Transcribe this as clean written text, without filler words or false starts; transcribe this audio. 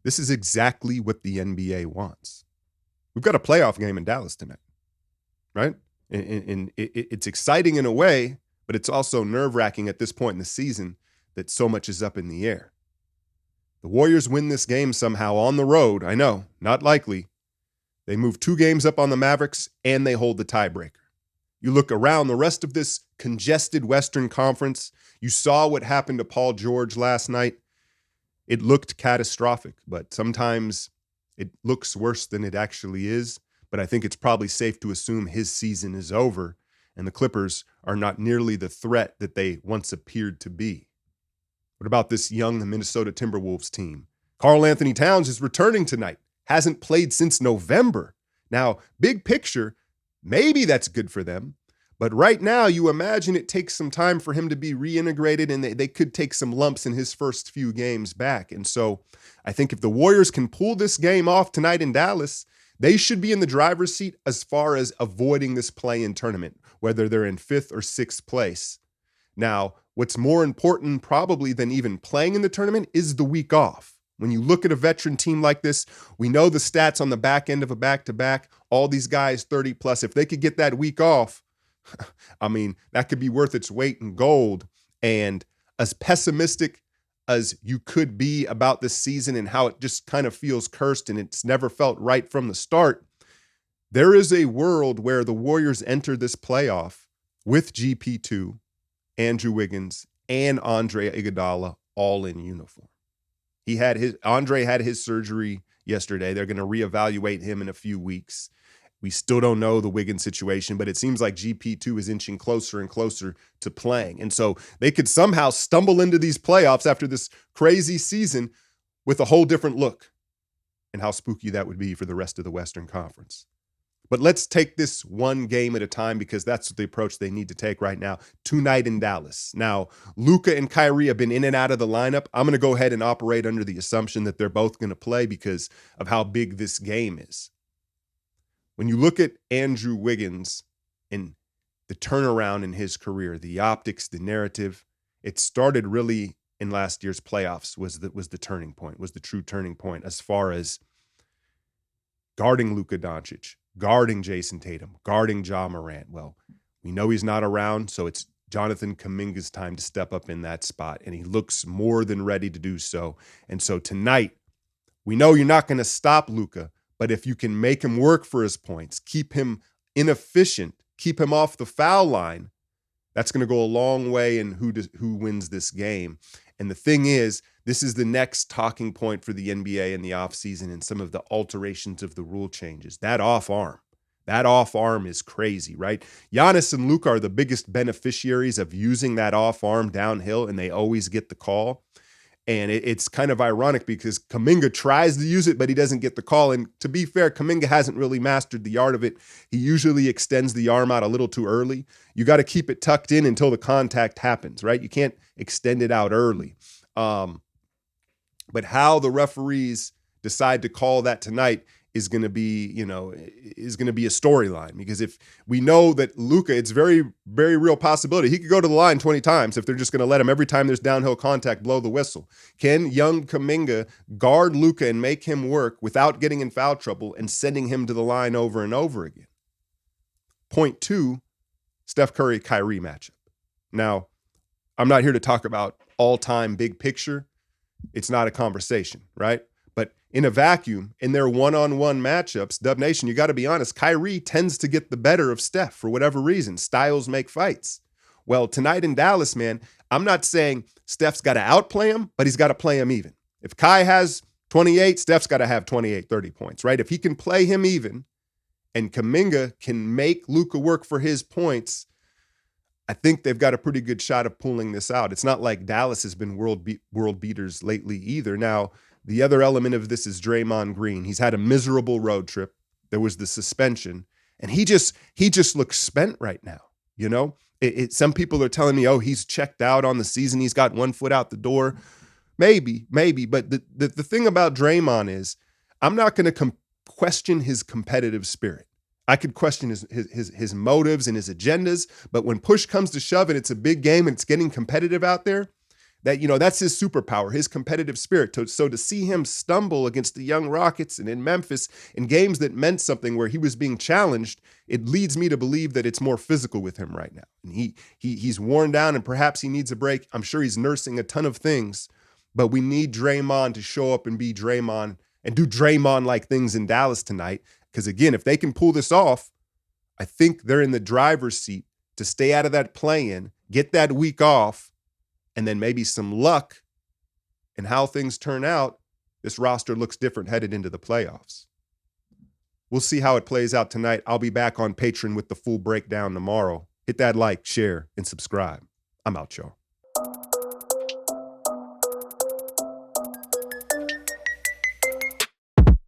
This is exactly what the NBA wants. We've got a playoff game in Dallas tonight, right? And it's exciting in a way, but it's also nerve-wracking at this point in the season that so much is up in the air. The Warriors win this game somehow on the road. I know, not likely. They move 2 games up on the Mavericks, and they hold the tiebreaker. You look around the rest of this congested Western Conference, you saw what happened to Paul George last night. It looked catastrophic, but sometimes it looks worse than it actually is. But I think it's probably safe to assume his season is over, and the Clippers are not nearly the threat that they once appeared to be. What about this young Minnesota Timberwolves team? Karl Anthony Towns is returning tonight. Hasn't played since November. Now, big picture, maybe that's good for them. But right now, you imagine it takes some time for him to be reintegrated, and they could take some lumps in his first few games back. And so I think if the Warriors can pull this game off tonight in Dallas, they should be in the driver's seat as far as avoiding this play-in tournament, whether they're in 5th or 6th place. Now, what's more important probably than even playing in the tournament is the week off. When you look at a veteran team like this, we know the stats on the back end of a back-to-back, all these guys 30 plus. If they could get that week off, I mean, that could be worth its weight in gold. And as pessimistic as you could be about this season and how it just kind of feels cursed and it's never felt right from the start, there is a world where the Warriors enter this playoff with GP2, Andrew Wiggins, and Andre Iguodala all in uniform. Andre had his surgery yesterday. They're going to reevaluate him in a few weeks. We still don't know the Wiggins situation, but it seems like GP2 is inching closer and closer to playing. And so they could somehow stumble into these playoffs after this crazy season with a whole different look, and how spooky that would be for the rest of the Western Conference. But let's take this one game at a time, because that's the approach they need to take right now. Tonight in Dallas. Now, Luka and Kyrie have been in and out of the lineup. I'm going to go ahead and operate under the assumption that they're both going to play because of how big this game is. When you look at Andrew Wiggins and the turnaround in his career, the optics, the narrative, it started really in last year's playoffs was the turning point, was the true turning point as far as guarding Luka Doncic, guarding Jason Tatum, guarding Ja Morant. Well, we know he's not around, so it's Jonathan Kuminga's time to step up in that spot, and he looks more than ready to do so. And so tonight, we know you're not going to stop Luka, but if you can make him work for his points, keep him inefficient, keep him off the foul line, that's going to go a long way in who wins this game. And the thing is, this is the next talking point for the NBA in the offseason and some of the alterations of the rule changes. That off arm is crazy, right? Giannis and Luka are the biggest beneficiaries of using that off arm downhill, and they always get the call. And it's kind of ironic because Kuminga tries to use it, but he doesn't get the call. And to be fair, Kuminga hasn't really mastered the art of it. He usually extends the arm out a little too early. You got to keep it tucked in until the contact happens, right? You can't extend it out early. But how the referees decide to call that tonight is going to be, a storyline, because if we know that Luka, it's very, very real possibility he could go to the line 20 times if they're just going to let him every time there's downhill contact blow the whistle. Can young Kuminga guard Luka and make him work without getting in foul trouble and sending him to the line over and over again? Point 2, Steph Curry-Kyrie matchup. Now, I'm not here to talk about all-time big picture. It's not a conversation, right? But in a vacuum, in their one-on-one matchups, Dub Nation, you got to be honest, Kyrie tends to get the better of Steph for whatever reason. Styles make fights. Well, tonight in Dallas, man, I'm not saying Steph's got to outplay him, but he's got to play him even. If Kai has 28, Steph's got to have 28, 30 points, right? If he can play him even and Kuminga can make Luka work for his points, I think they've got a pretty good shot of pulling this out. It's not like Dallas has been world beaters lately either. Now, the other element of this is Draymond Green. He's had a miserable road trip. There was the suspension, and he just looks spent right now. You know, some people are telling me, oh, he's checked out on the season. He's got one foot out the door. Maybe. But the thing about Draymond is I'm not going to question his competitive spirit. I could question his motives and his agendas, but when push comes to shove and it's a big game and it's getting competitive out there, That's his superpower, his competitive spirit. So to see him stumble against the young Rockets and in Memphis in games that meant something where he was being challenged, it leads me to believe that it's more physical with him right now. And he's worn down and perhaps he needs a break. I'm sure he's nursing a ton of things, but we need Draymond to show up and be Draymond and do Draymond-like things in Dallas tonight. Because again, if they can pull this off, I think they're in the driver's seat to stay out of that play-in, get that week off, and then maybe some luck in how things turn out. This roster looks different headed into the playoffs. We'll see how it plays out tonight. I'll be back on Patreon with the full breakdown tomorrow. Hit that like, share, and subscribe. I'm out, y'all.